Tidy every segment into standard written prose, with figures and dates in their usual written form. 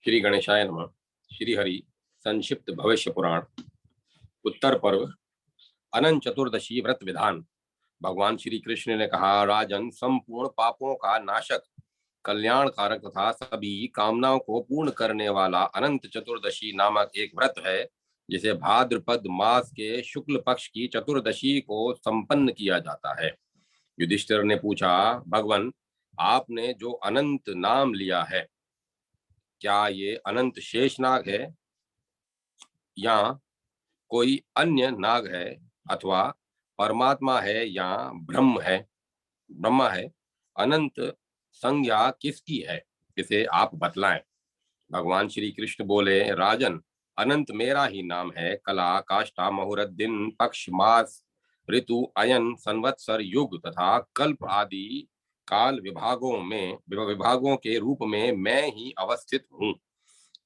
श्री गणेशाय नमः। श्री हरि संक्षिप्त भविष्य पुराण उत्तर पर्व अनंत चतुर्दशी व्रत विधान। भगवान श्री कृष्ण ने कहा, राजन, संपूर्ण पापों का नाशक, कल्याणकारक तथा सभी कामनाओं को पूर्ण करने वाला अनंत चतुर्दशी नामक एक व्रत है, जिसे भाद्रपद मास के शुक्ल पक्ष की चतुर्दशी को संपन्न किया जाता है। युधिष्ठिर ने पूछा, भगवान, आपने जो अनंत नाम लिया है, क्या ये अनंत शेष नाग है या कोई अन्य नाग है, अथवा परमात्मा है या ब्रह्मा है? अनंत संज्ञा किसकी है, इसे आप बतलाएं। भगवान श्री कृष्ण बोले, राजन, अनंत मेरा ही नाम है। कला, काष्ठा, मुहूर्त, दिन, पक्ष, मास, ऋतु, अयन, संवत्सर, युग तथा कल्प आदि काल विभागों के रूप में मैं ही अवस्थित हूँ।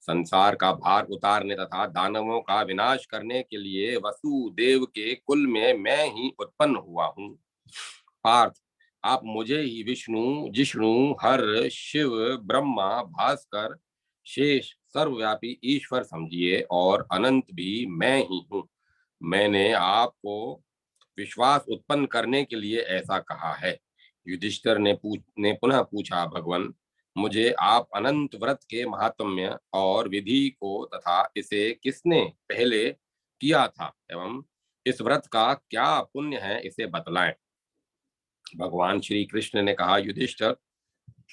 संसार का भार उतारने तथा दानवों का विनाश करने के लिए वसुदेव के कुल में मैं ही उत्पन्न हुआ हूँ। पार्थ, आप मुझे ही विष्णु, जिष्णु, हर, शिव, ब्रह्मा, भास्कर, शेष, सर्वव्यापी ईश्वर समझिए, और अनंत भी मैं ही हूँ। मैंने आपको विश्वास उत्पन्न करने के लिए ऐसा कहा है। युधिष्ठिर ने पुनः पूछा, भगवान, मुझे आप अनंत व्रत के महात्म्य और विधि को तथा इसे किसने पहले किया था एवं इस व्रत का क्या पुण्य है, इसे बतलाएं। भगवान श्री कृष्ण ने कहा, युधिष्ठिर,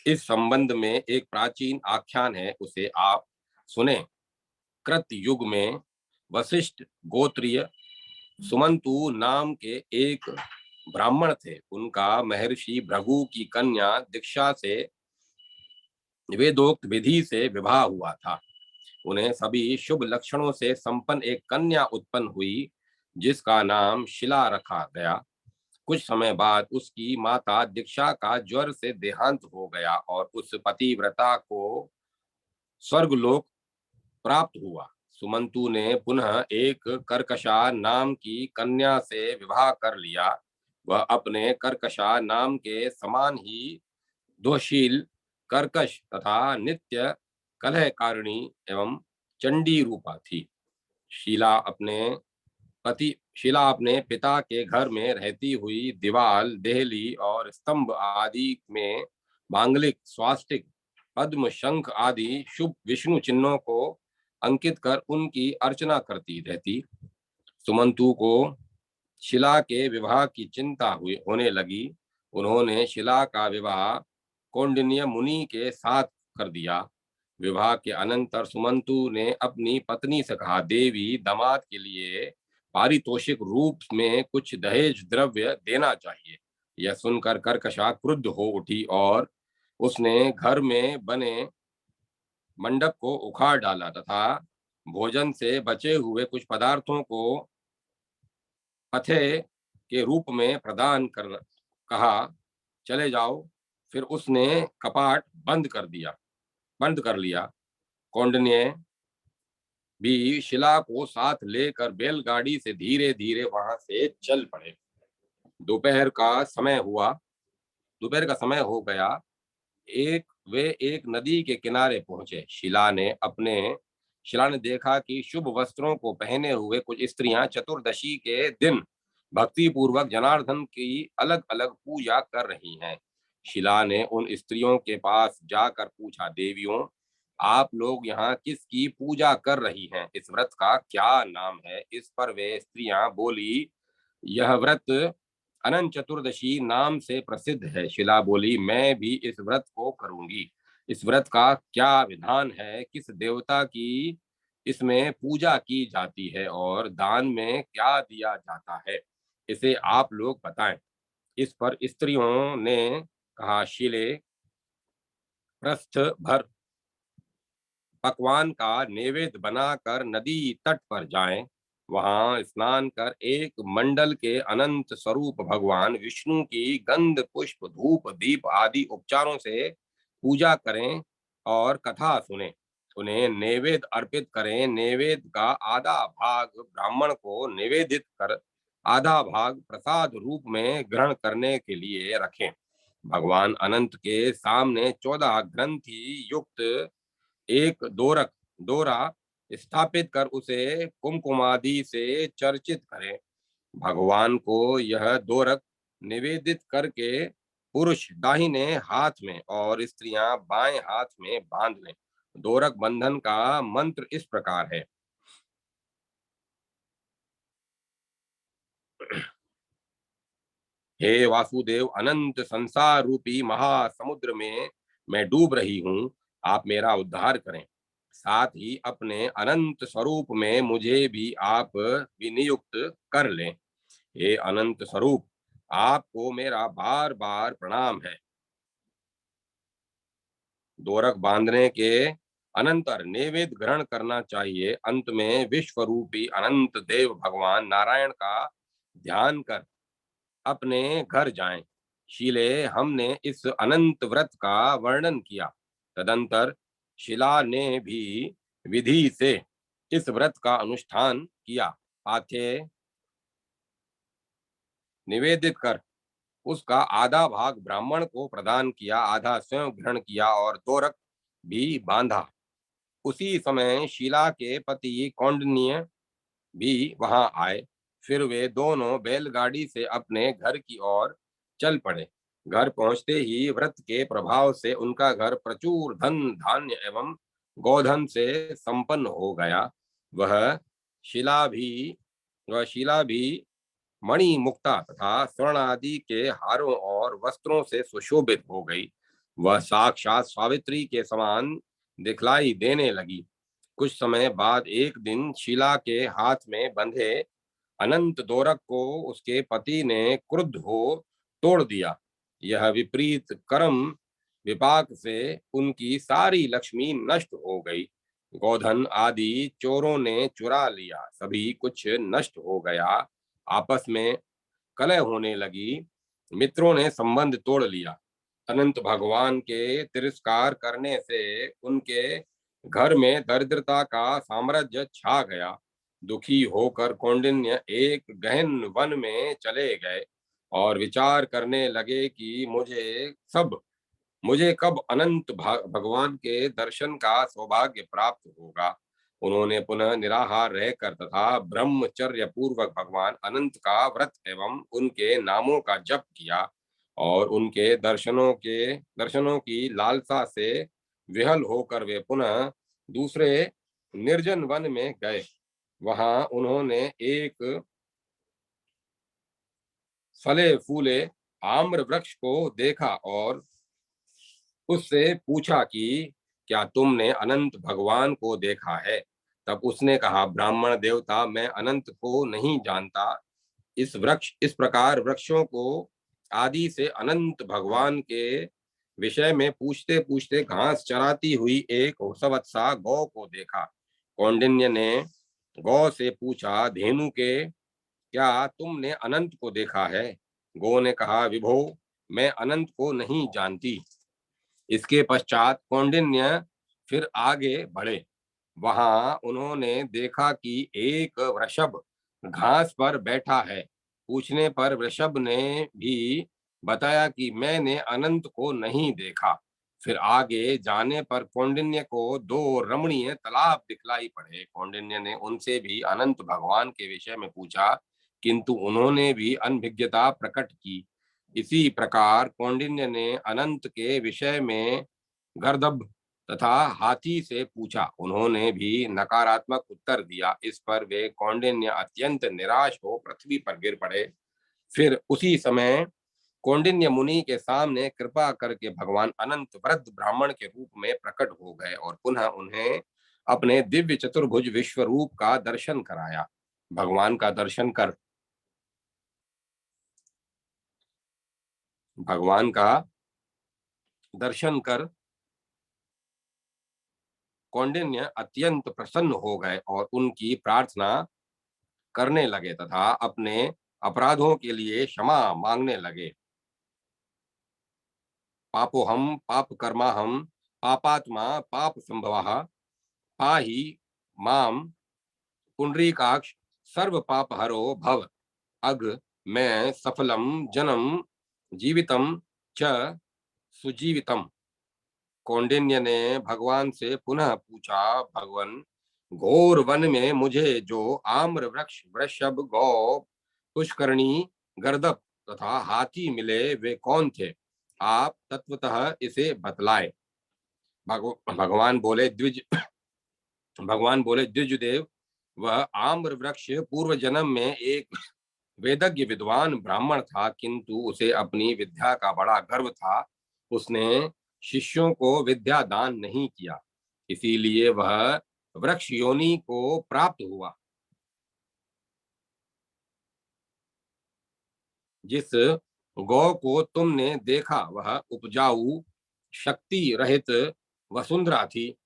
इस संबंध में एक प्राचीन आख्यान है, उसे आप सुने। कृत युग में वशिष्ठ गोत्रीय सुमंतु नाम के एक ब्राह्मण थे। उनका महर्षि भृगु की कन्या दीक्षा से वेदोक्त विधि से विवाह हुआ था। उन्हें सभी शुभ लक्षणों से संपन्न एक कन्या उत्पन्न हुई, जिसका नाम शिला रखा गया। कुछ समय बाद उसकी माता दीक्षा का ज्वर से देहांत हो गया और उस पतिव्रता को स्वर्गलोक प्राप्त हुआ। सुमंतु ने पुनः एक कर्कशा नाम की कन्या से विवाह कर लिया। वह अपने कर्कशा नाम के समान ही दोशील, कर्कश तथा नित्य कलहकारिणी एवं चंडी रूपा थी। शीला अपने शीला अपने पिता के घर में रहती हुई दीवाल, देहली और स्तंभ आदि में मांगलिक, स्वास्तिक, पद्म, शंख आदि शुभ विष्णु चिन्हों को अंकित कर उनकी अर्चना करती रहती। सुमंतु को शिला के विवाह की चिंता होने लगी। उन्होंने शिला का विवाह कौंडिन्य मुनि के साथ कर दिया। विवाह के अनंतर सुमंतु ने अपनी पत्नी से कहा, देवी, दामाद के लिए पारितोषिक रूप में कुछ दहेज द्रव्य देना चाहिए। यह सुनकर कर्कशा क्रुद्ध हो उठी और उसने घर में बने मंडप को उखाड़ डाला तथा भोजन से बचे हुए कुछ पदार्थों को पथे के रूप में प्रदान कर कहा, चले जाओ। फिर उसने कपाट बंद कर लिया। कौंडिन्य भी शिला को साथ लेकर बैलगाड़ी से धीरे धीरे वहां से चल पड़े। दोपहर का समय हुआ दोपहर का समय हो गया। वे एक नदी के किनारे पहुंचे। शिला ने देखा कि शुभ वस्त्रों को पहने हुए कुछ स्त्रियां चतुर्दशी के दिन भक्ति पूर्वक जनार्दन की अलग अलग पूजा कर रही हैं। शिला ने उन स्त्रियों के पास जाकर पूछा, देवियों, आप लोग यहाँ किसकी पूजा कर रही हैं? इस व्रत का क्या नाम है? इस पर वे स्त्रियां बोली, यह व्रत अनंत चतुर्दशी नाम से प्रसिद्ध है। शिला बोली, मैं भी इस व्रत को करूंगी। इस व्रत का क्या विधान है? किस देवता की इसमें पूजा की जाती है और दान में क्या दिया जाता है, इसे आप लोग बताएं। इस पर स्त्रियों ने कहा, शिले, प्रस्थ भर पकवान का नैवेद्य बनाकर नदी तट पर जाएं। वहां स्नान कर एक मंडल के अनंत स्वरूप भगवान विष्णु की गंध, पुष्प, धूप, दीप आदि उपचारों से पूजा करें और कथा सुने। उन्हें नैवेद्य अर्पित करें। नैवेद्य का आधा भाग ब्राह्मण को निवेदित कर आधा भाग प्रसाद रूप में ग्रहण करने के लिए रखें। भगवान अनंत के सामने 14 ग्रंथि युक्त एक दोरक दोरा स्थापित कर उसे कुमकुमादि से चर्चित करें। भगवान को यह दोरक निवेदित करके पुरुष दाहिने हाथ में और स्त्रियां बाएं हाथ में बांध लें। दोरक बंधन का मंत्र इस प्रकार है। हे वासुदेव, अनंत संसार रूपी महासमुद्र में मैं डूब रही हूँ, आप मेरा उद्धार करें। साथ ही अपने अनंत स्वरूप में मुझे भी आप विनियुक्त कर लें। हे अनंत स्वरूप, आपको मेरा बार बार प्रणाम है। दोरक बांधने के अनंतर नैवेद्य ग्रहण करना चाहिए। अंत में विश्व रूपी अनंत देव भगवान नारायण का ध्यान कर अपने घर जाएं। शीले, हमने इस अनंत व्रत का वर्णन किया। तदंतर शिला ने भी विधि से इस व्रत का अनुष्ठान किया। पाथे निवेदित कर उसका आधा भाग ब्राह्मण को प्रदान किया, आधा स्वयं ग्रहण किया और दोरक भी बांधा। उसी समय शीला के पति कौंडिन्य भी वहां आए। फिर वे दोनों बैलगाड़ी से अपने घर की ओर चल पड़े। घर पहुंचते ही व्रत के प्रभाव से उनका घर प्रचुर धन धान्य एवं गोधन से संपन्न हो गया। वह शिला भी वह शिला भी मणि मुक्ता तथा स्वर्ण आदि के हारों और वस्त्रों से सुशोभित हो गई। वह साक्षात सावित्री के समान दिखलाई देने लगी। कुछ समय बाद एक दिन शीला के हाथ में बंधे अनंत दोरक को उसके पति ने क्रुद्ध हो तोड़ दिया। यह विपरीत कर्म विपाक से उनकी सारी लक्ष्मी नष्ट हो गई। गोधन आदि चोरों ने चुरा लिया, सभी कुछ नष्ट हो गया। आपस में कलह होने लगी। मित्रों ने संबंध तोड़ लिया। अनंत भगवान के तिरस्कार करने से उनके घर में दरिद्रता का साम्राज्य छा गया। दुखी होकर कौंडिन्य एक गहन वन में चले गए और विचार करने लगे कि मुझे कब अनंत भगवान के दर्शन का सौभाग्य प्राप्त होगा। उन्होंने पुनः निराहार रहकर तथा ब्रह्मचर्य पूर्वक भगवान अनंत का व्रत एवं उनके नामों का जप किया और उनके दर्शनों की लालसा से विहल होकर वे पुनः दूसरे निर्जन वन में गए। वहां उन्होंने एक फले फूले आम्र वृक्ष को देखा और उससे पूछा कि क्या तुमने अनंत भगवान को देखा है। तब उसने कहा, ब्राह्मण देवता, मैं अनंत को नहीं जानता। इस प्रकार वृक्षों को आदि से अनंत भगवान के विषय में पूछते पूछते घास चराती हुई एक सवत्सा गौ को देखा। कौंडिन्य ने गौ से पूछा, धेनु के, क्या तुमने अनंत को देखा है। गौ ने कहा, विभो, मैं अनंत को नहीं जानती। इसके पश्चात कौंडिन्य फिर आगे बढ़े। वहां उन्होंने देखा कि एक वृषभ घास पर बैठा है। पूछने पर वृषभ ने भी बताया कि मैंने अनंत को नहीं देखा। फिर आगे जाने पर कौंडिन्य को दो रमणीय तालाब दिखलाई पड़े। कौंडिन्य ने उनसे भी अनंत भगवान के विषय में पूछा, किंतु उन्होंने भी अनभिज्ञता प्रकट की। इसी प्रकार कौंडिन्य ने अनंत के विषय में गर्दभ तथा हाथी से पूछा। उन्होंने भी नकारात्मक उत्तर दिया। इस पर वे कौंडिन्य अत्यंत निराश हो पृथ्वी पर गिर पड़े। फिर उसी समय कौंडिन्य मुनि के सामने कृपा करके भगवान अनंत वृद्ध ब्राह्मण के रूप में प्रकट हो गए और पुनः उन्हें अपने दिव्य चतुर्भुज विश्व रूप का दर्शन कराया। भगवान का दर्शन कर कौंडिन्य अत्यंत प्रसन्न हो गए और उनकी प्रार्थना करने लगे तथा अपने अपराधों के लिए क्षमा मांगने लगे। पापोहम पाप कर्माहम पापात्मा पाप संभवः पाहि माम पुंडरीकाक्ष सर्व पाप हरो भव। अग मैं सफलम जन्म जीवितम च सुजीवितम कौंडिन्य ने भगवान से पुनः पूछा, भगवान, घोर वन में मुझे जो आम्र वृक्ष, वृषभ, गौ, पुष्करणी, गर्दभ तथा हाथी मिले वे कौन थे? आप तत्वतः इसे बतलाए। भगवान बोले, द्विजदेव, वह आम्र वृक्ष पूर्व जन्म में एक वेदज्ञ विद्वान ब्राह्मण था, किंतु उसे अपनी विद्या का बड़ा गर्व था। उसने शिष्यों को विद्या दान नहीं किया, इसीलिए वह वृक्ष योनि को प्राप्त हुआ। जिस गौ को तुमने देखा वह उपजाऊ, शक्ति रहित वसुंधरा थी।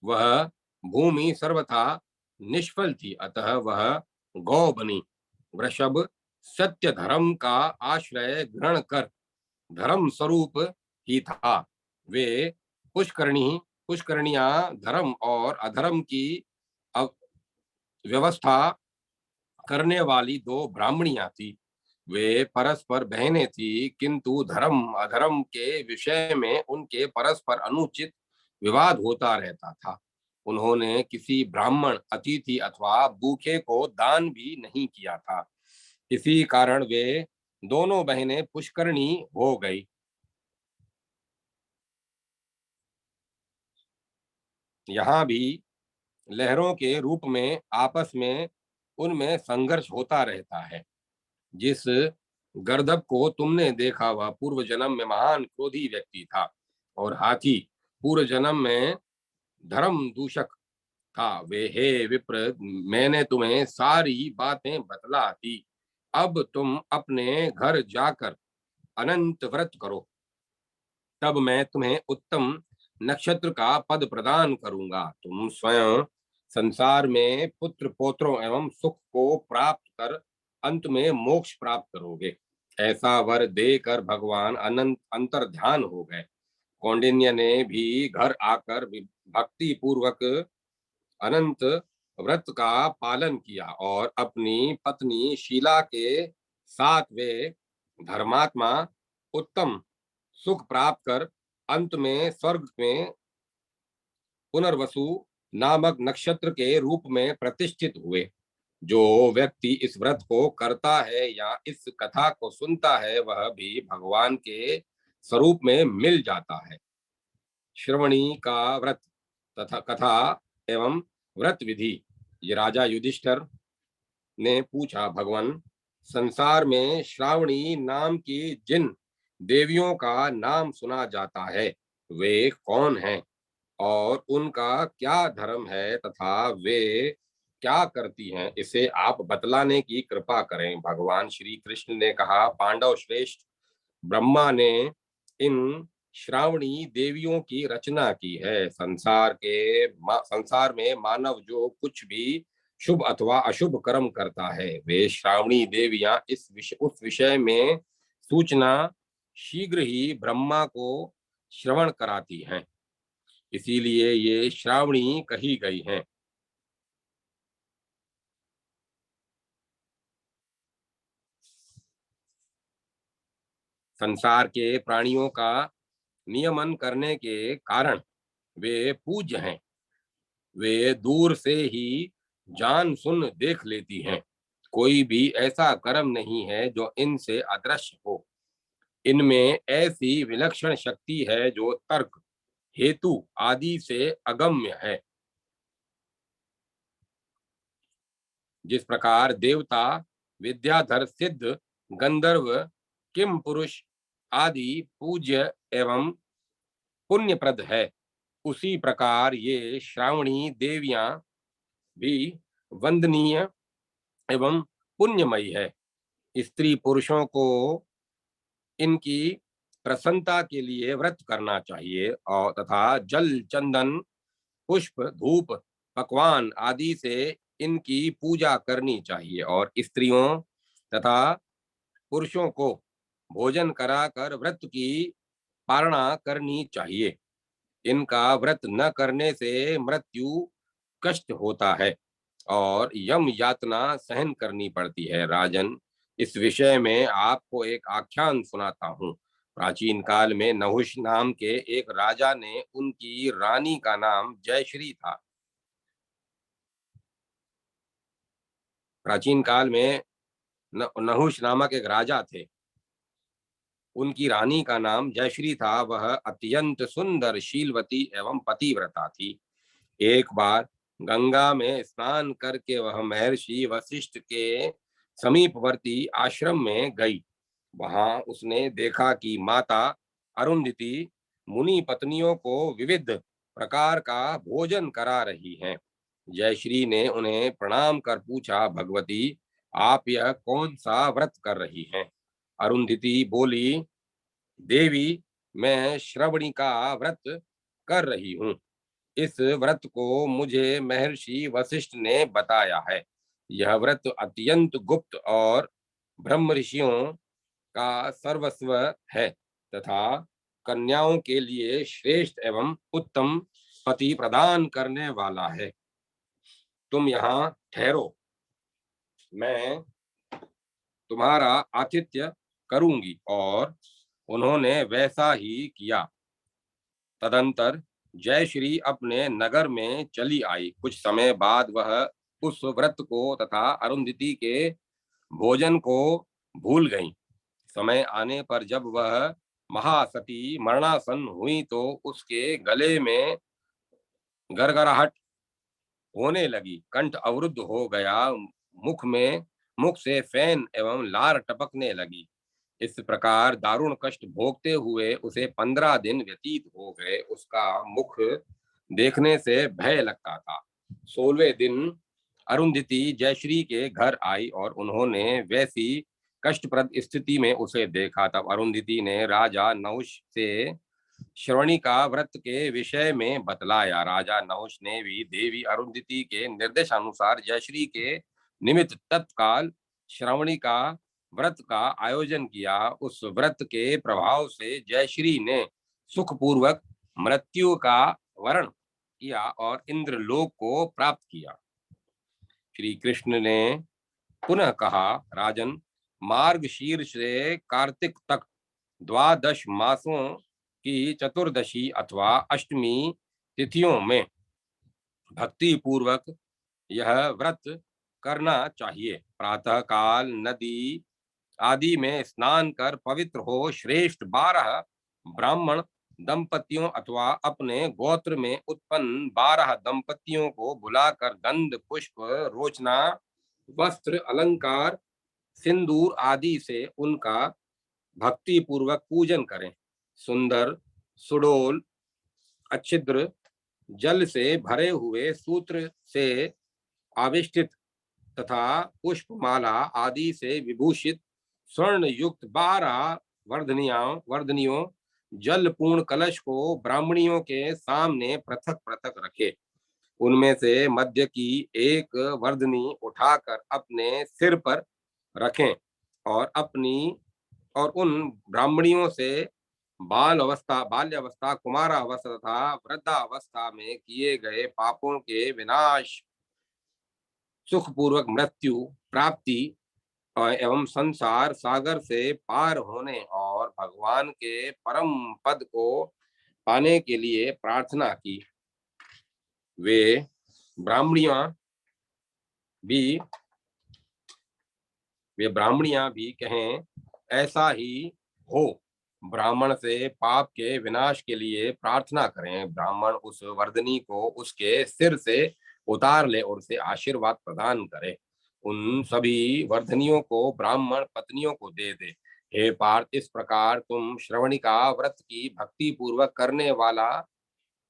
वह भूमि सर्वथा निष्फल थी, अतः वह गौ बनी। वृषभ सत्य धर्म का आश्रय ग्रहण कर धर्म स्वरूप ही था। वे पुष्करणियां धर्म और अधर्म की व्यवस्था करने वाली दो ब्राह्मणियां थी। वे परस्पर बहनें थी, किंतु धर्म अधर्म के विषय में उनके परस्पर अनुचित विवाद होता रहता था। उन्होंने किसी ब्राह्मण, अतिथि अथवा भूखे को दान भी नहीं किया था। इसी कारण वे दोनों बहनें पुष्करणी हो गई। यहाँ भी लहरों के रूप में आपस में उनमें संघर्ष होता रहता है। जिस गर्दभ को तुमने देखा वह पूर्व जन्म में महान क्रोधी व्यक्ति था, और हाथी पूर्व जन्म में धर्म दूषक था। वे, हे विप्र, मैंने तुम्हें सारी बातें बतला दी। अब तुम अपने घर जाकर अनंत व्रत करो, तब मैं तुम्हें उत्तम नक्षत्र का पद प्रदान करूंगा। तुम स्वयं संसार में पुत्र पौत्रों एवं सुख को प्राप्त कर अंत में मोक्ष प्राप्त करोगे। ऐसा वर देकर भगवान अनंत अंतर ध्यान हो गए। कौंडिन्य ने भी घर आकर भक्ति पूर्वक अनंत व्रत का पालन किया और अपनी पत्नी शीला के साथ वे धर्मात्मा उत्तम सुख प्राप्त कर अंत में स्वर्ग में पुनर्वसु नामक नक्षत्र के रूप में प्रतिष्ठित हुए। जो व्यक्ति इस व्रत को करता है या इस कथा को सुनता है वह भी भगवान के स्वरूप में मिल जाता है। श्रवणी का व्रत तथा कथा एवं व्रत विधि। ये राजा युधिष्ठिर ने पूछा, भगवान, संसार में श्रावणी नाम की जिन देवियों का नाम सुना जाता है वे कौन हैं और उनका क्या धर्म है तथा वे क्या करती हैं, इसे आप बतलाने की कृपा करें। भगवान श्री कृष्ण ने कहा, पांडव श्रेष्ठ, ब्रह्मा ने इन श्रावणी देवियों की रचना की है। संसार में मानव जो कुछ भी शुभ अथवा अशुभ कर्म करता है वे श्रावणी देवियां उस विषय में सूचना शीघ्र ही ब्रह्मा को श्रवण कराती हैं, इसीलिए ये श्रावणी कही गई हैं। संसार के प्राणियों का नियमन करने के कारण वे पूज्य हैं। वे दूर से ही जान सुन देख लेती हैं। कोई भी ऐसा कर्म नहीं है जो इनसे अदृश्य हो। इनमें ऐसी विलक्षण शक्ति है जो तर्क, हेतु आदि से अगम्य है। जिस प्रकार देवता, विद्याधर, सिद्ध, गंधर्व, किम पुरुष आदि पूज्य एवं पुण्यप्रद है, उसी प्रकार ये श्रावणी देवियां भी वंदनीय एवं पुण्यमयी है। स्त्री पुरुषों को इनकी प्रसन्नता के लिए व्रत करना चाहिए और तथा जल, चंदन, पुष्प, धूप, पकवान आदि से इनकी पूजा करनी चाहिए और स्त्रियों तथा पुरुषों को भोजन कराकर व्रत की पालना करनी चाहिए। इनका व्रत न करने से मृत्यु कष्ट होता है और यम यातना सहन करनी पड़ती है। राजन, इस विषय में आपको एक आख्यान सुनाता हूँ। प्राचीन काल में नहुष नाम के एक राजा ने उनकी रानी का नाम जयश्री था। प्राचीन काल में नहुष नामक एक राजा थे, उनकी रानी का नाम जयश्री था। वह अत्यंत सुंदर, शीलवती एवं पतिव्रता थी। एक बार गंगा में स्नान करके वह महर्षि वशिष्ठ के समीपवर्ती आश्रम में गई। वहां उसने देखा कि माता अरुंधति मुनि पत्नियों को विविध प्रकार का भोजन करा रही हैं। जयश्री ने उन्हें प्रणाम कर पूछा, भगवती, आप यह कौन सा व्रत कर रही हैं? अरुंधति बोली, देवी, मैं श्रवणी का व्रत कर रही हूँ। इस व्रत को मुझे महर्षि वशिष्ठ ने बताया है। यह व्रत अत्यंत गुप्त और ब्रह्म ऋषियों का सर्वस्व है तथा कन्याओं के लिए श्रेष्ठ एवं उत्तम पति प्रदान करने वाला है। तुम यहाँ ठहरो, मैं तुम्हारा आतिथ्य करूंगी। और उन्होंने वैसा ही किया। तदंतर जयश्री अपने नगर में चली आई। कुछ समय बाद वह उस व्रत को तथा अरुंधति के भोजन को भूल गई। समय आने पर जब वह महासती मरणासन हुई तो उसके गले में गरगराहट होने लगी, कंठ अवरुद्ध हो गया, मुख से फैन एवं लार टपकने लगी। इस प्रकार दारुण कष्ट भोगते हुए उसे 15 दिन व्यतीत हो गए। उसका मुख देखने से भय लगता था। 16वें दिन अरुंधति जयश्री के घर आई और उन्होंने वैसी कष्टप्रद स्थिति में उसे देखा। तब अरुंधति ने राजा नहुष से श्रवणी का व्रत के विषय में बतलाया। राजा नहुष ने भी देवी अरुंधति के निर्देशानुसार जयश्री के निमित्त तत्काल श्रवणी का व्रत का आयोजन किया। उस व्रत के प्रभाव से जयश्री ने सुखपूर्वक मृत्यु का वरण किया और इंद्रलोक को प्राप्त किया। श्री कृष्ण ने पुनः कहा, राजन, मार्गशीर्ष से कार्तिक तक 12 मासों की चतुर्दशी अथवा अष्टमी तिथियों में भक्ति पूर्वक यह व्रत करना चाहिए। प्रातः काल नदी आदि में स्नान कर पवित्र हो श्रेष्ठ 12 ब्राह्मण दंपतियों अथवा अपने गोत्र में उत्पन्न 12 दंपतियों को बुलाकर गंध, पुष्प, रोचना, वस्त्र, अलंकार, सिंदूर आदि से उनका भक्ति पूर्वक पूजन करें। सुंदर, सुडोल, अच्छिद्र जल से भरे हुए सूत्र से आविष्टित तथा पुष्पमाला आदि से विभूषित स्वर्ण युक्त 12 वर्धनियों जल पूर्ण कलश को ब्राह्मणियों के सामने पृथक पृथक रखे। उनमें से मध्य की एक वर्धनी उठाकर अपने सिर पर रखें और उन ब्राह्मणियों से बाल्यावस्था, कुमारावस्था तथा वृद्धावस्था में किए गए पापों के विनाश, सुखपूर्वक मृत्यु प्राप्ति एवं संसार सागर से पार होने और भगवान के परम पद को पाने के लिए प्रार्थना की। वे भी ब्राह्मणियां भी कहें, ऐसा ही हो। ब्राह्मण से पाप के विनाश के लिए प्रार्थना करें। ब्राह्मण उस वर्धनी को उसके सिर से उतार ले और उसे आशीर्वाद प्रदान करे। उन सभी वर्धनियों को ब्राह्मण पत्नियों को दे दे। हे पार्थ, इस प्रकार तुम श्रवणिका व्रत की भक्ति पूर्वक करने वाला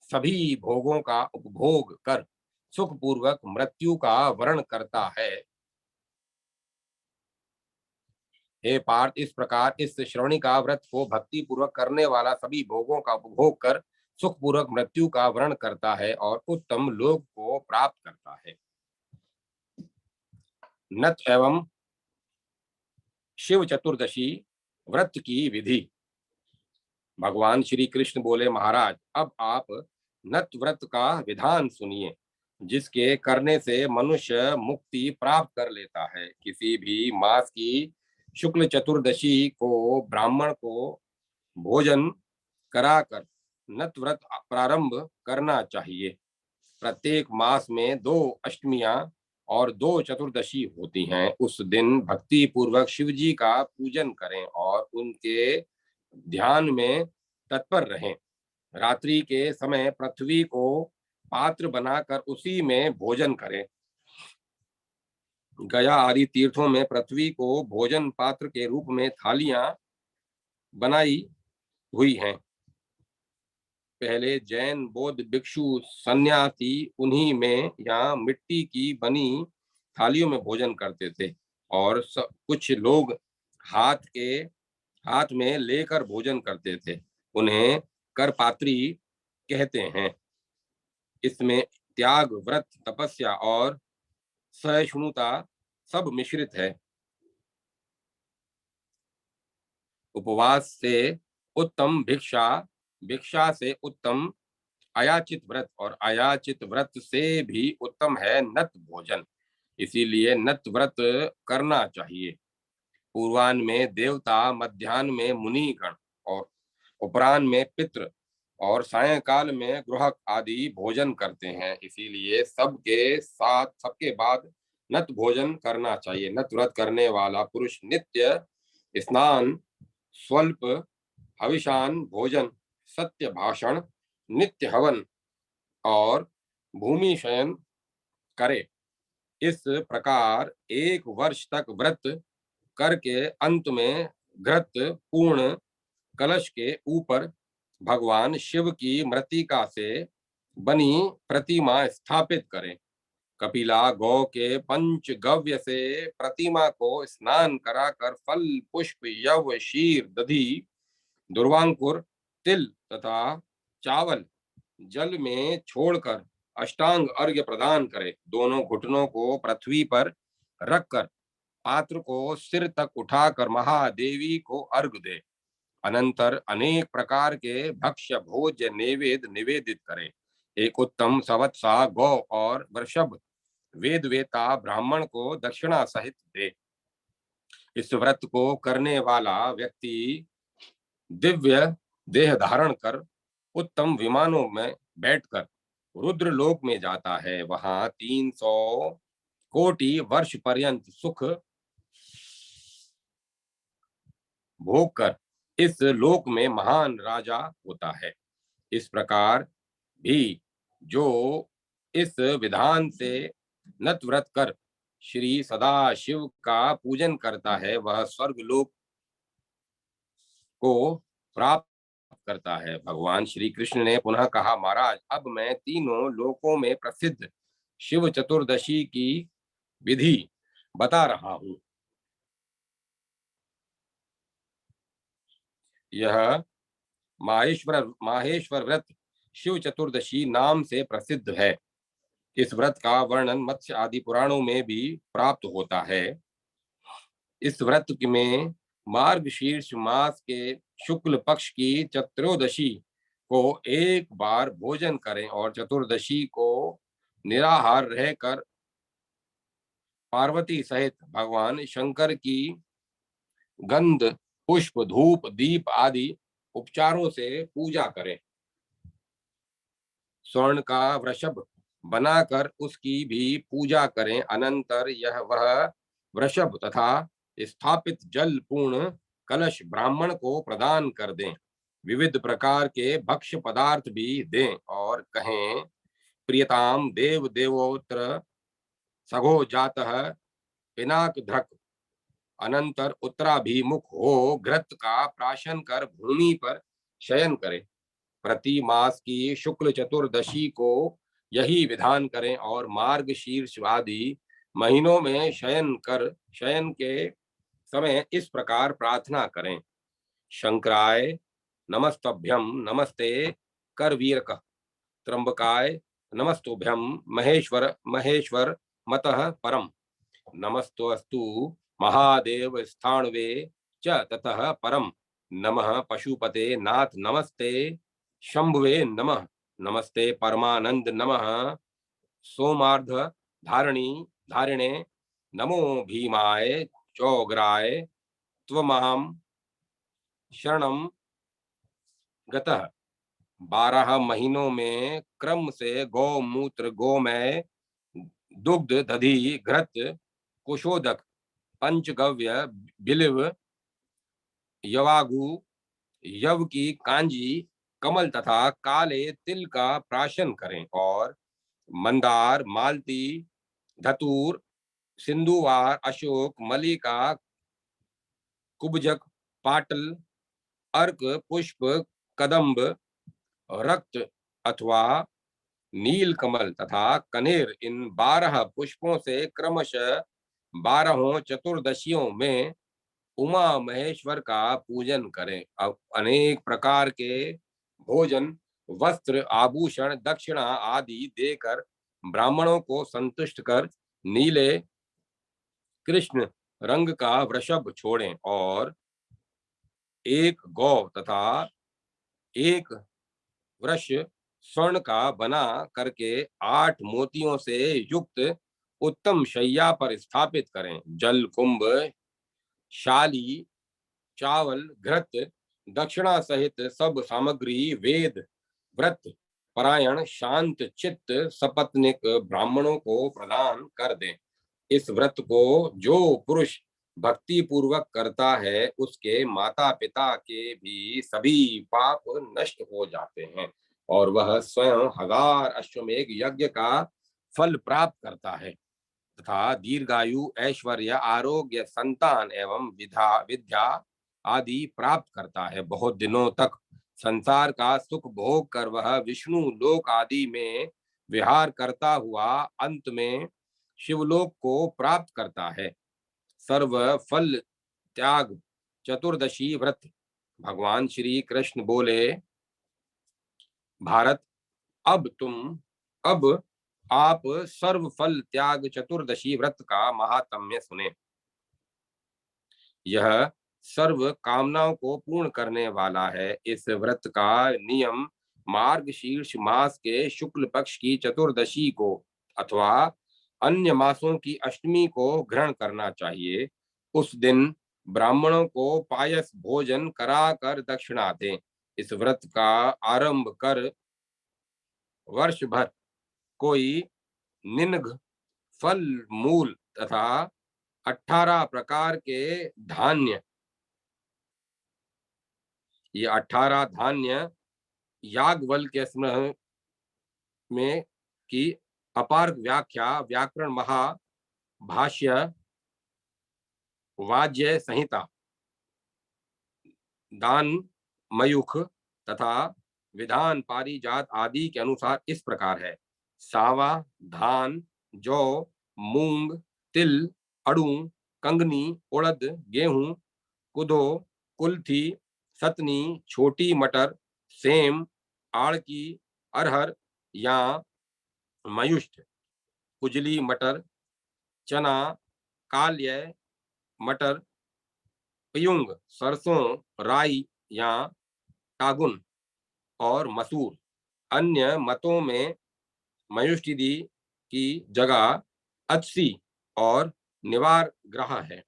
सभी भोगों का उपभोग कर सुख पूर्वक मृत्यु का वरण करता है। हे पार्थ, इस प्रकार इस श्रवणिका व्रत को भक्ति पूर्वक करने वाला सभी भोगों का उपभोग कर सुख पूर्वक मृत्यु का वरण करता है और उत्तम लोक को प्राप्त करता है। नत एवं शिव चतुर्दशी व्रत की विधि। भगवान श्री कृष्ण बोले, महाराज, अब आप नत व्रत का विधान सुनिए, जिसके करने से मनुष्य मुक्ति प्राप्त कर लेता है। किसी भी मास की शुक्ल चतुर्दशी को ब्राह्मण को भोजन कराकर नत व्रत प्रारंभ करना चाहिए। प्रत्येक मास में 2 अष्टमियां और 2 चतुर्दशी होती हैं। उस दिन भक्ति पूर्वक शिव जी का पूजन करें और उनके ध्यान में तत्पर रहें। रात्रि के समय पृथ्वी को पात्र बनाकर उसी में भोजन करें। गया आदि तीर्थों में पृथ्वी को भोजन पात्र के रूप में थालियां बनाई हुई हैं। पहले जैन बौद्ध भिक्षु सन्यासी उन्हीं में या मिट्टी की बनी थालियों में भोजन करते थे और कुछ लोग हाथ के हाथ में लेकर भोजन करते थे। उन्हें करपात्री कहते हैं। इसमें त्याग, व्रत, तपस्या और सहिष्णुता सब मिश्रित है। उपवास से उत्तम भिक्षा, भिक्षा से उत्तम अयाचित व्रत और अयाचित व्रत से भी उत्तम है नत भोजन। इसीलिए नत व्रत करना चाहिए। पूर्वान में देवता, मध्यान्ह में मुनिगण और उपरान में पितृ और सायंकाल में गृहक आदि भोजन करते हैं। इसीलिए सबके साथ सबके बाद नत भोजन करना चाहिए। नत व्रत करने वाला पुरुष नित्य स्नान, स्वल्प हविषान भोजन, सत्य भाषण, नित्य हवन और भूमि शयन करे। इस प्रकार 1 वर्ष तक व्रत करके अंत में घृत पूर्ण कलश के ऊपर भगवान शिव की मृत्तिका से बनी प्रतिमा स्थापित करें। कपिला गौ के पंचगव्य से प्रतिमा को स्नान कराकर फल, पुष्प, यव, शीर, दधी, दुर्वांकुर, तिल तथा चावल जल में छोड़कर अष्टांग अर्घ्य प्रदान करे। दोनों घुटनों को पृथ्वी पर रखकर पात्र को सिर तक उठाकर महादेवी को अर्घ दे। अनंतर अनेक प्रकार के भक्ष्य भोज्य नैवेद्य निवेदित करे। एक उत्तम सवत्सा गौ और वृषभ वेद वेता ब्राह्मण को दक्षिणा सहित दे। इस व्रत को करने वाला व्यक्ति दिव्य देह धारण कर उत्तम विमानों में बैठकर रुद्र लोक में जाता है। वहां 300 कोटि वर्ष पर्यंत सुख भोग कर इस लोक में महान राजा होता है। इस प्रकार भी जो इस विधान से नत व्रत कर श्री सदाशिव का पूजन करता है वह स्वर्ग लोक को प्राप्त करता है। भगवान श्री कृष्ण ने पुनः कहा, महाराज अब मैं तीनों लोकों में प्रसिद्ध शिव चतुर्दशी की विधि बता रहा हूं। यह माहेश्वर व्रत शिव चतुर्दशी नाम से प्रसिद्ध है। इस व्रत का वर्णन मत्स्य आदि पुराणों में भी प्राप्त होता है। इस व्रत में मार्गशीर्ष मास के शुक्ल पक्ष की चतुर्दशी को एक बार भोजन करें और चतुर्दशी को निराहार रहकर पार्वती सहित भगवान शंकर की गंध, पुष्प, धूप, दीप आदि उपचारों से पूजा करें। स्वर्ण का वृषभ बनाकर उसकी भी पूजा करें। अनंतर यह वह वृषभ तथा स्थापित जल पूर्ण कलश ब्राह्मण को प्रदान कर दें। विविध प्रकार के भक्ष्य पदार्थ भी दें और कहें, प्रियताम देव देवोत्र सघो जातः पिनाक धृक। अनंतर उत्तराभिमुख हो घृत का प्राशन कर भूमि पर शयन करें। प्रति मास की शुक्ल चतुर्दशी को यही विधान करें और मार्ग शीर्ष आदि महीनों में शयन के समय इस प्रकार प्रार्थना करें। शंकराय नमस्तभ्यम नमस्ते करवीरक, त्र्यंबकाय नमस्तुभ्यम महेश्वर महेश्वर मतः परम, नमस्तोस्तु महादेव स्थाणवे च ततः परम, नमः पशुपते नाथ नमस्ते शंभुवे नमः, नमस्ते परमानंद नमः सोमार्ध धारिणे, नमो भीमाय चौग्राय त्वमाम शरणम गतः 12 महीनों में क्रम से गौमूत्र, गोमय, दुग्ध, दधि, घृत, कुशोदक, पंचगव्य, बिल्व, यवागु, यव की कांजी, कमल तथा काले तिल का प्राशन करें और मंदार, मालती, धतूर, सिंधुवार, अशोक, मलिका, कुबजक, पाटल, अर्क, पुष्प, कदम्ब, रक्त अथवा नील कमल तथा कनेर, इन 12 पुष्पों से क्रमशः 12 चतुर्दशियों में उमा महेश्वर का पूजन करें। अब अनेक प्रकार के भोजन, वस्त्र, आभूषण, दक्षिणा आदि देकर ब्राह्मणों को संतुष्ट कर नीले कृष्ण रंग का वृषभ छोड़ें और एक गौ तथा एक वृष स्वर्ण का बना करके 8 मोतियों से युक्त उत्तम शैया पर स्थापित करें। जल कुंभ, शाली, चावल, घृत, दक्षिणा सहित सब सामग्री वेद व्रत परायण शांत चित्त सपत्निक ब्राह्मणों को प्रदान कर दें। इस व्रत को जो पुरुष भक्ति पूर्वक करता है उसके माता पिता के भी सभी पाप नष्ट हो जाते हैं और वह स्वयं 1000 अश्वमेध यज्ञ का फल प्राप्त करता है तथा दीर्घायु, ऐश्वर्य, आरोग्य, संतान एवं विद्या आदि प्राप्त करता है। बहुत दिनों तक संसार का सुख भोग कर वह विष्णु लोक आदि में विहार करता हुआ अंत में शिवलोक को प्राप्त करता है। सर्व फल त्याग चतुर्दशी व्रत। भगवान श्री कृष्ण बोले, भारत, अब आप सर्व फल त्याग चतुर्दशी व्रत का महात्म्य सुने। यह सर्व कामनाओं को पूर्ण करने वाला है। इस व्रत का नियम मार्गशीर्ष मास के शुक्ल पक्ष की चतुर्दशी को अथवा अन्य मासों की अष्टमी को ग्रहण करना चाहिए। उस दिन ब्राह्मणों को पायस भोजन कराकर दक्षिणा दें। इस व्रत का आरंभ कर वर्ष भर कोई निन्घ, फल, मूल तथा 18 प्रकार के धान्य, ये 18 धान्य याज्ञवल्क्य के स्मृह में की अपार व्याख्या, व्याकरण महाभाष्य, वाज्य संहिता, दान, मयूख तथा विधान पारिजात आदि के अनुसार इस प्रकार है। सावा, धान, जौ, मूंग, तिल, अड़ू, कंगनी, उड़द, गेहूं, कुदो, कुल्थी, सतनी, छोटी मटर, सेम, आड़की, अरहर या मयुष्ट, कुजली मटर, चना, काल्य मटर, पयुंग, सरसों, राई या तागुन और मसूर। अन्य मतों में मयुष्टिदी की जगह अत्सी और निवार ग्रह है।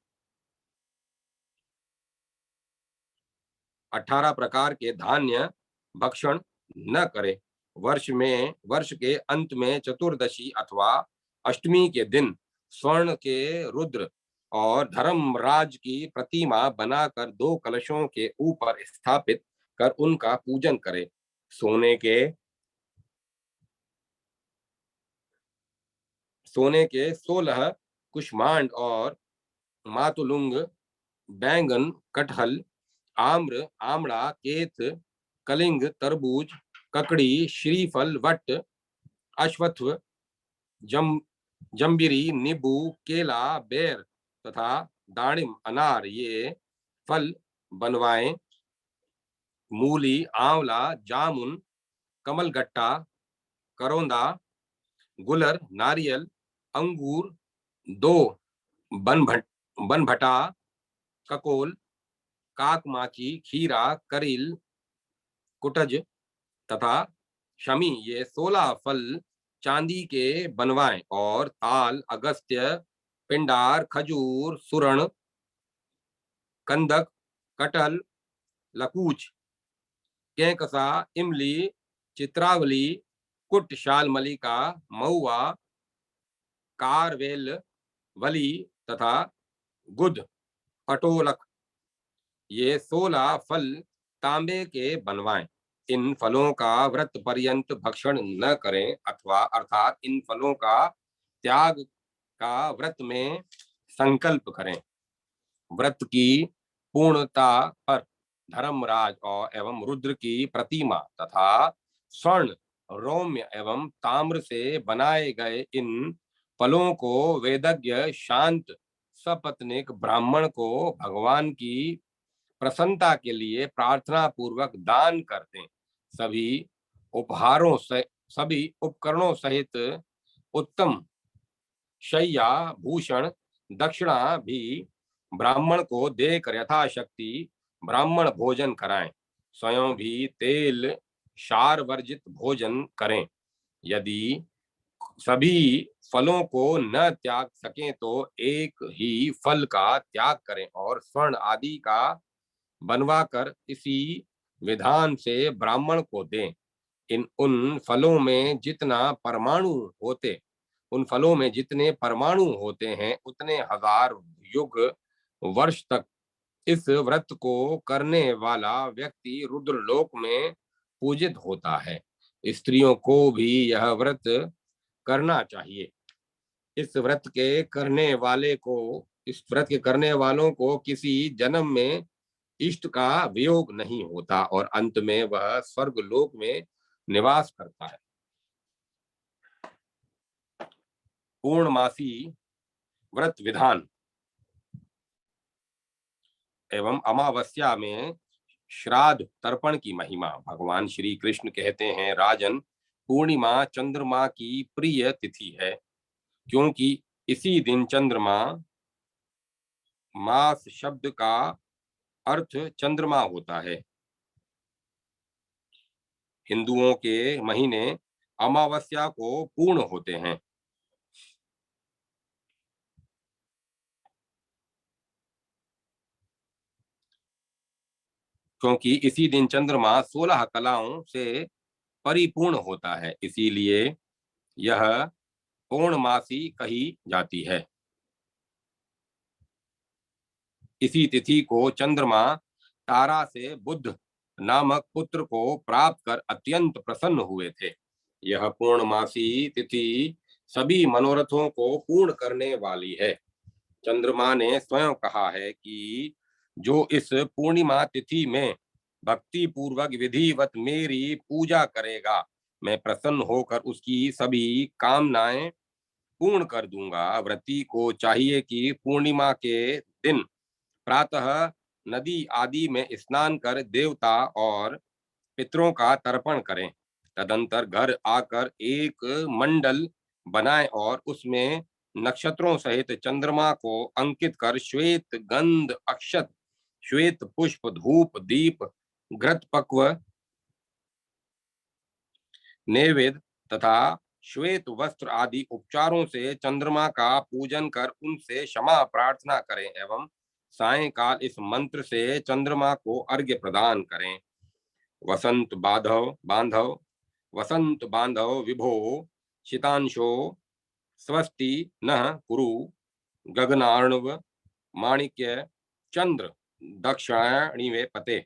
18 प्रकार के धान्य भक्षण न करे। वर्ष के अंत में चतुर्दशी अथवा अष्टमी के दिन स्वर्ण के रुद्र और धर्मराज की प्रतिमा बनाकर 2 कलशों के ऊपर स्थापित कर उनका पूजन करे। सोने के 16 कुष्मांड और मातुलुंग, बैंगन, कटहल, आम्र, आमड़ा, केत, कलिंग, तरबूज, ककड़ी, श्रीफल, वट, अश्वत्थ, जम जम्बीरी, नींबू, केला, बेर तथा दाड़िम, अनार ये फल बनवाएं। मूली, आंवला, जामुन, कमलगट्टा, करौंदा, गुलर, नारियल, अंगूर, 2 बनभटा, ककोल, काकमाची, खीरा, करील, कुटज तथा शमी ये 16 फल चांदी के बनवाएं और ताल, अगस्त्य, पिंडार, खजूर, सुरण, कंदक, कटहल, लकूच, केकसा, इमली, चित्रावली, कुट शालमलिका, महुआ, कारवेल, वली तथा गुद, अटोलक, ये 16 फल तांबे के बनवाएं। इन फलों का व्रत पर्यंत भक्षण न करें अथवा अर्थात इन फलों का त्याग का व्रत में संकल्प करें। व्रत की पूर्णता पर धर्मराज और एवं रुद्र की प्रतिमा तथा स्वर्ण, रौम्य एवं ताम्र से बनाए गए इन फलों को वेदज्ञ शांत सपत्नीक ब्राह्मण को भगवान की प्रसन्नता के लिए प्रार्थना पूर्वक दान कर दें। सभी उपकरणों सहित उत्तम शैया भूषण दक्षिणा भी ब्राह्मण को देकर यथाशक्ति ब्राह्मण भोजन कराएं। स्वयं भी तेल क्षार वर्जित भोजन करें। यदि सभी फलों को न त्याग सकें तो एक ही फल का त्याग करें और स्वर्ण आदि का बनवाकर इसी विधान से ब्राह्मण को दें। उन फलों में जितने परमाणु होते हैं उतने हजार युग वर्ष तक इस व्रत को करने वाला व्यक्ति रुद्रलोक में पूजित होता है। स्त्रियों को भी यह व्रत करना चाहिए। इस व्रत के करने वालों को किसी जन्म में इष्ट का वियोग नहीं होता और अंत में वह स्वर्ग लोक में निवास करता है। पूर्णमासी व्रत विधान एवं अमावस्या में श्राद्ध तर्पण की महिमा। भगवान श्री कृष्ण कहते हैं, राजन, पूर्णिमा चंद्रमा की प्रिय तिथि है, क्योंकि इसी दिन चंद्रमा, मास शब्द का अर्थ चंद्रमा होता है। हिंदुओं के महीने अमावस्या को पूर्ण होते हैं। क्योंकि इसी दिन चंद्रमा 16 कलाओं से परिपूर्ण होता है, इसीलिए यह पूर्णमासी कही जाती है। इसी तिथि को चंद्रमा तारा से बुध नामक पुत्र को प्राप्त कर अत्यंत प्रसन्न हुए थे। यह पूर्णमासी तिथि सभी मनोरथों को पूर्ण करने वाली है। चंद्रमा ने स्वयं कहा है कि जो इस पूर्णिमा तिथि में भक्ति पूर्वक विधिवत मेरी पूजा करेगा, मैं प्रसन्न होकर उसकी सभी कामनाएं पूर्ण कर दूंगा। व्रती को चाहिए कि पूर्णिमा के दिन प्रातः नदी आदि में स्नान कर देवता और पितरों का तर्पण करें। तदंतर घर आकर एक मंडल बनाएं और उसमें नक्षत्रों सहित चंद्रमा को अंकित कर श्वेत गंध, अक्षत, श्वेत पुष्प, धूप, दीप, घृत पक्व, नैवेद्य तथा श्वेत वस्त्र आदि उपचारों से चंद्रमा का पूजन कर उनसे क्षमा प्रार्थना करें एवं सायंकाल इस मंत्र से चंद्रमा को अर्घ्य प्रदान करें। वसंत बांधव विभो शितांशो स्वस्ति नः कुरु गगनार्णव माणिक्य चंद्र दक्षिणाणि पते।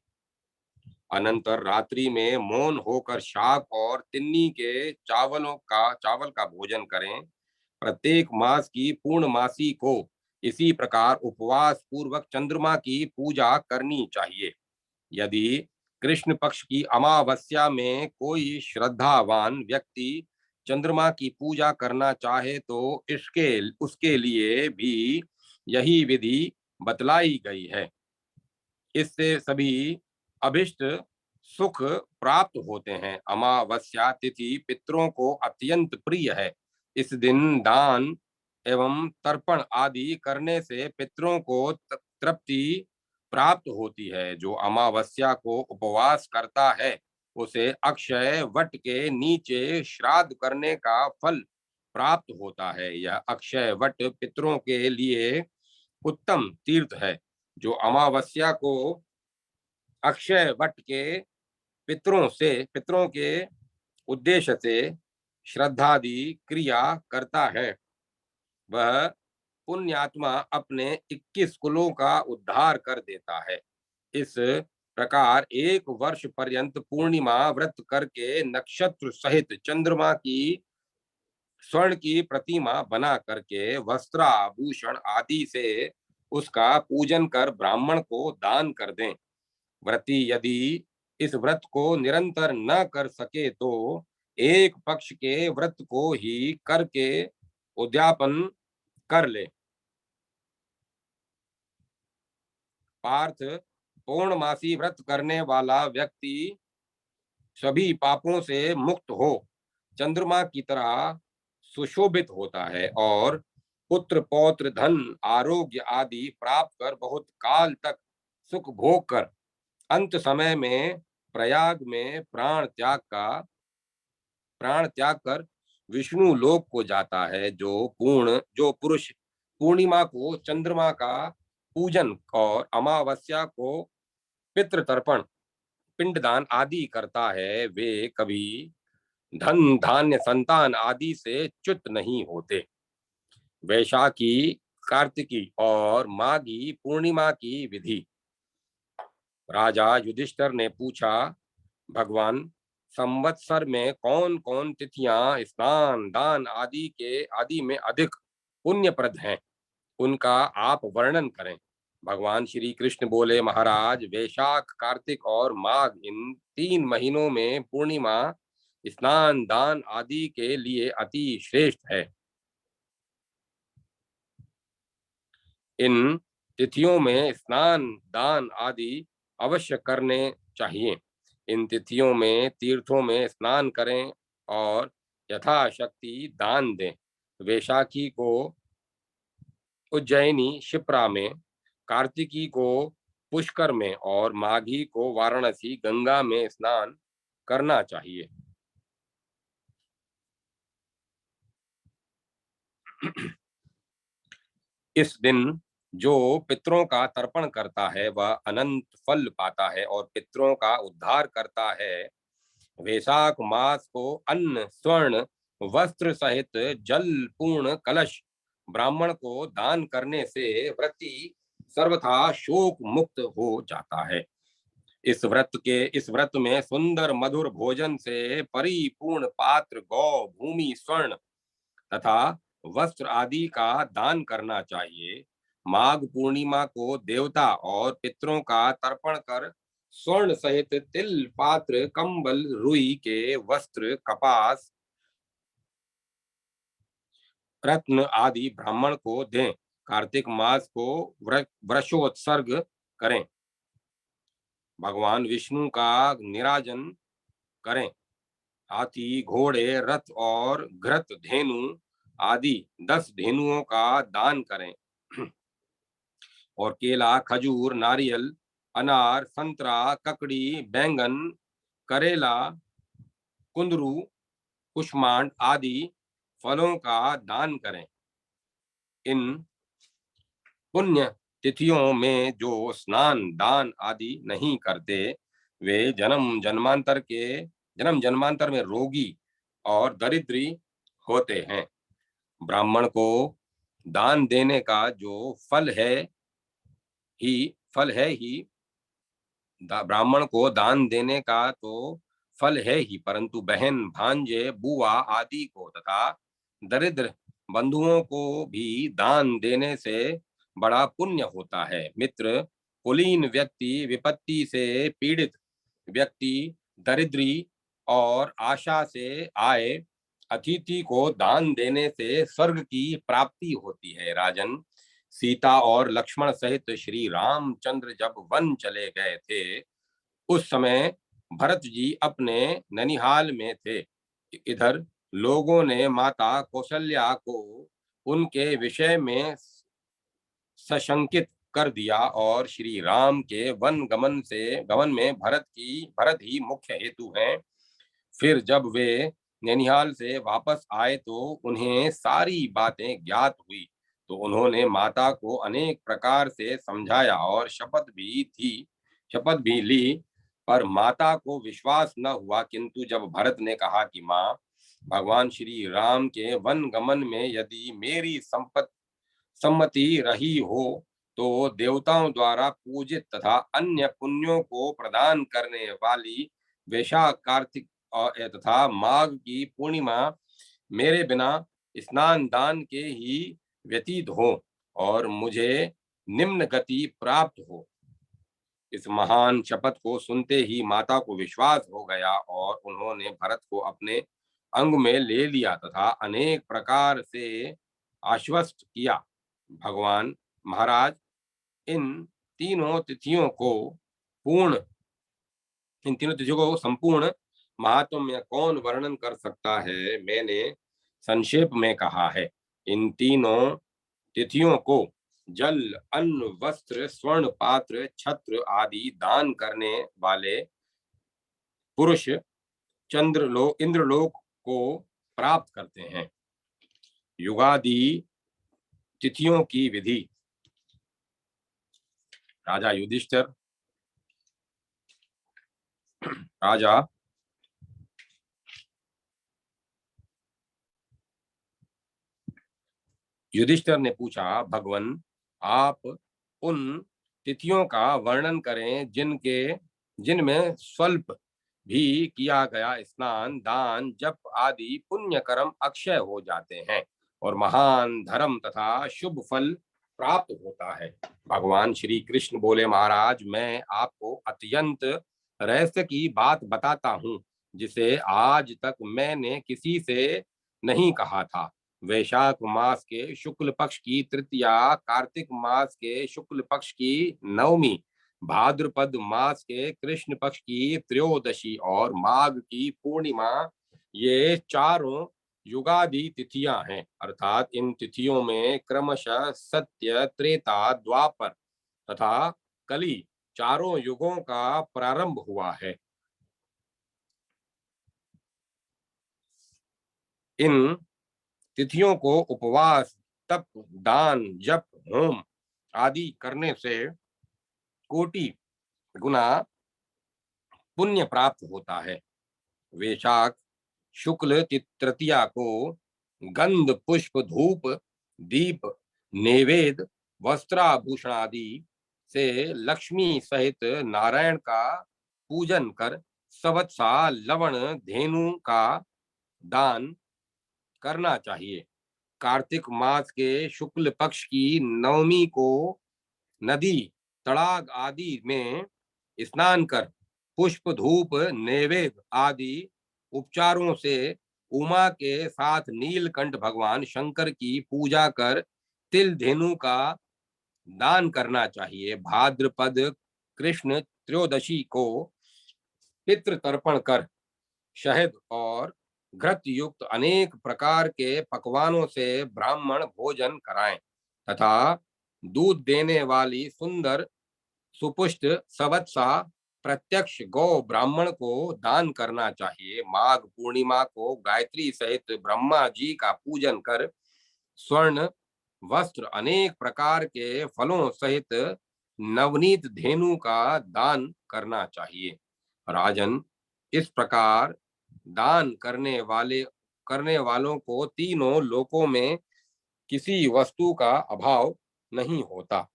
अनंतर रात्रि में मौन होकर शाक और तिन्नी के चावल का भोजन करें। प्रत्येक मास की पूर्णमासी को इसी प्रकार उपवास पूर्वक चंद्रमा की पूजा करनी चाहिए। यदि कृष्ण पक्ष की अमावस्या में कोई श्रद्धावान व्यक्ति चंद्रमा की पूजा करना चाहे तो उसके लिए भी यही विधि बतलाई गई है। इससे सभी अभिष्ट सुख प्राप्त होते हैं। अमावस्या तिथि पितरों को अत्यंत प्रिय है। इस दिन दान एवं तर्पण आदि करने से पितरों को तृप्ति प्राप्त होती है। जो अमावस्या को उपवास करता है उसे अक्षय वट के नीचे श्राद्ध करने का फल प्राप्त होता है। यह अक्षय वट पितरों के लिए उत्तम तीर्थ है। जो अमावस्या को अक्षय वट के पितरों के उद्देश्य से श्रद्धादि क्रिया करता है, वह पुण्यात्मा अपने 21 कुलों का उद्धार कर देता है। इस प्रकार 1 वर्ष पर्यंत पूर्णिमा व्रत करके नक्षत्र सहित चंद्रमा की स्वर्ण की प्रतिमा बना करके वस्त्राभूषण आदि से उसका पूजन कर ब्राह्मण को दान कर दें। व्रती यदि इस व्रत को निरंतर न कर सके तो एक पक्ष के व्रत को ही करके उद्यापन कर ले। पार्थ, पूर्णमासी व्रत करने वाला व्यक्ति सभी पापों से मुक्त हो चंद्रमा की तरह सुशोभित होता है और पुत्र पौत्र धन आरोग्य आदि प्राप्त कर बहुत काल तक सुख भोग कर अंत समय में प्रयाग में प्राण त्याग कर विष्णु लोक को जाता है। जो पुरुष पूर्णिमा को चंद्रमा का पूजन और अमावस्या को पितृतर्पण पिंडदान आदि करता है, वे कभी धन धान्य संतान आदि से च्युत नहीं होते। वैशाखी, कार्तिकी और माघी पूर्णिमा की विधि। राजा युधिष्ठिर ने पूछा, भगवान, संवत्सर में कौन कौन तिथियां स्नान दान आदि में अधिक पुण्यप्रद हैं, उनका आप वर्णन करें। भगवान श्री कृष्ण बोले, महाराज, वैशाख, कार्तिक और माघ, इन 3 महीनों में पूर्णिमा स्नान दान आदि के लिए अति श्रेष्ठ है। इन तिथियों में स्नान दान आदि अवश्य करने चाहिए। इन तिथियों में तीर्थों में स्नान करें और यथाशक्ति दान दें। वैशाखी को उज्जैनी शिप्रा में, कार्तिकी को पुष्कर में और माघी को वाराणसी गंगा में स्नान करना चाहिए। इस दिन जो पितरों का तर्पण करता है वह अनंत फल पाता है और पितरों का उद्धार करता है। वैशाख मास को अन्न स्वर्ण वस्त्र सहित जल पूर्ण कलश ब्राह्मण को दान करने से व्रती सर्वथा शोक मुक्त हो जाता है। इस व्रत में सुंदर मधुर भोजन से परिपूर्ण पात्र गौ भूमि स्वर्ण तथा वस्त्र आदि का दान करना चाहिए। माघ पूर्णिमा को देवता और पितरों का तर्पण कर स्वर्ण सहित तिल पात्र कंबल रुई के वस्त्र कपास रत्न आदि ब्राह्मण को दें। कार्तिक मास को वृषोत्सर्ग करें। भगवान विष्णु का निराजन करें। हाथी घोड़े रथ और घृत धेनु आदि 10 धेनुओं का दान करें और केला खजूर नारियल अनार संतरा ककड़ी बैंगन करेला कुंदरू कुष्मांड आदि फलों का दान करें। इन पुण्य तिथियों में जो स्नान दान आदि नहीं करते वे जन्म जन्मांतर में रोगी और दरिद्री होते हैं। ब्राह्मण को दान देने का जो फल है ही ब्राह्मण को दान देने का तो फल है ही, परंतु बहन भांजे बुआ आदि को तथा दरिद्र बंधुओं को भी दान देने से बड़ा पुण्य होता है। मित्र, कुलीन व्यक्ति, विपत्ति से पीड़ित व्यक्ति, दरिद्री और आशा से आए अतिथि को दान देने से स्वर्ग की प्राप्ति होती है। राजन, सीता और लक्ष्मण सहित श्री रामचंद्र जब वन चले गए थे उस समय भरत जी अपने ननिहाल में थे। इधर लोगों ने माता कौशल्या को उनके विषय में सशंकित कर दिया और श्री राम के गमन में भरत ही मुख्य हेतु हैं। फिर जब वे ननिहाल से वापस आए तो उन्हें सारी बातें ज्ञात हुई, तो उन्होंने माता को अनेक प्रकार से समझाया और शपथ भी ली पर माता को विश्वास न हुआ। किंतु जब भरत ने कहा कि माँ, भगवान श्री राम के वन गमन में यदि मेरी सम्मति रही हो तो देवताओं द्वारा पूजित तथा अन्य पुण्यों को प्रदान करने वाली वैशाख कार्तिक तथा माघ की पूर्णिमा मेरे बिना स्नान दान के ही व्यतीत हो और मुझे निम्न गति प्राप्त हो। इस महान शपथ को सुनते ही माता को विश्वास हो गया और उन्होंने भरत को अपने अंग में ले लिया तथा अनेक प्रकार से आश्वस्त किया। भगवान महाराज, इन तीनों तिथियों को पूर्ण इन तीनों तिथियों को संपूर्ण महात्म्य कौन वर्णन कर सकता है? मैंने संक्षेप में कहा है। इन तीनों तिथियों को जल, अन्न, वस्त्र, स्वर्ण पात्र, छत्र आदि दान करने वाले पुरुष इंद्रलोक को प्राप्त करते हैं। युगादि तिथियों की विधि। राजा युधिष्ठिर ने पूछा, भगवन, आप उन तिथियों का वर्णन करें जिनमें स्वल्प भी किया गया स्नान, दान, जप आदि पुण्य कर्म अक्षय हो जाते हैं और महान धर्म तथा शुभ फल प्राप्त होता है। भगवान श्री कृष्ण बोले, महाराज, मैं आपको अत्यंत रहस्य की बात बताता हूँ जिसे आज तक मैंने किसी से नहीं कहा था। वैशाख मास के शुक्ल पक्ष की तृतीया, कार्तिक मास के शुक्ल पक्ष की नवमी, भाद्रपद मास के कृष्ण पक्ष की त्रयोदशी और माघ की पूर्णिमा, ये चारों युगादि तिथियां हैं। अर्थात इन तिथियों में क्रमशः सत्य, त्रेता, द्वापर तथा कली चारों युगों का प्रारंभ हुआ है। इन तिथियों को उपवास, तप, दान, जप, होम आदि करने से कोटि गुना पुण्य प्राप्त होता है। वैशाख शुक्ल तृतीया को गंध, पुष्प, धूप, दीप, नैवेद्य, वस्त्राभूषण आदि से लक्ष्मी सहित नारायण का पूजन कर सवत्सा लवण धेनु का दान करना चाहिए। कार्तिक मास के शुक्ल पक्ष की नवमी को नदी, तड़ाग आदि में स्नान कर पुष्प, धूप, नैवेद्य आदि उपचारों से उमा के साथ नीलकंठ भगवान शंकर की पूजा कर तिल, धेनु का दान करना चाहिए। भाद्रपद कृष्ण त्रयोदशी को पितृ तर्पण कर शहद और घृत युक्त अनेक प्रकार के पकवानों से ब्राह्मण भोजन कराएं तथा दूध देने वाली सुंदर सुपुष्ट सवत्सा प्रत्यक्ष गौ ब्राह्मण को दान करना चाहिए। माघ पूर्णिमा को गायत्री सहित ब्रह्मा जी का पूजन कर स्वर्ण वस्त्र, अनेक प्रकार के फलों सहित नवनीत धेनु का दान करना चाहिए। राजन, इस प्रकार दान करने वालों को तीनों लोकों में किसी वस्तु का अभाव नहीं होता।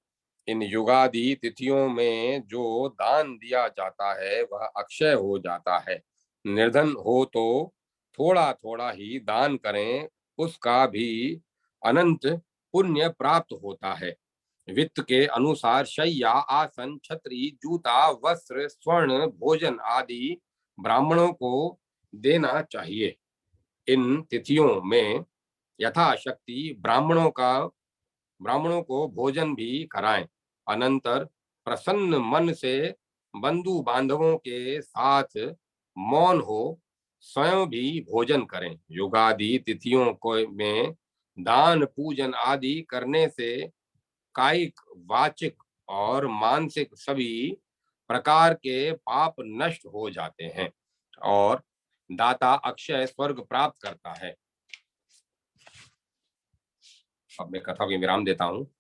इन युगादि तिथियों में जो दान दिया जाता है वह अक्षय हो जाता है। निर्धन हो तो थोड़ा थोड़ा ही दान करें, उसका भी अनंत पुण्य प्राप्त होता है। वित्त के अनुसार शैया, आसन, छतरी, जूता, वस्त्र, स्वर्ण, भोजन आदि ब्राह्मणों को देना चाहिए। इन तिथियों में यथाशक्ति ब्राह्मणों को भोजन भी कराएं। अनंतर प्रसन्न मन से बंधु बांधवों के साथ मौन हो स्वयं भी भोजन करें। युगादि तिथियों को में दान, पूजन आदि करने से कायिक, वाचिक और मानसिक सभी प्रकार के पाप नष्ट हो जाते हैं और दाता अक्षय स्वर्ग प्राप्त करता है। अब मैं कथा को विराम देता हूँ।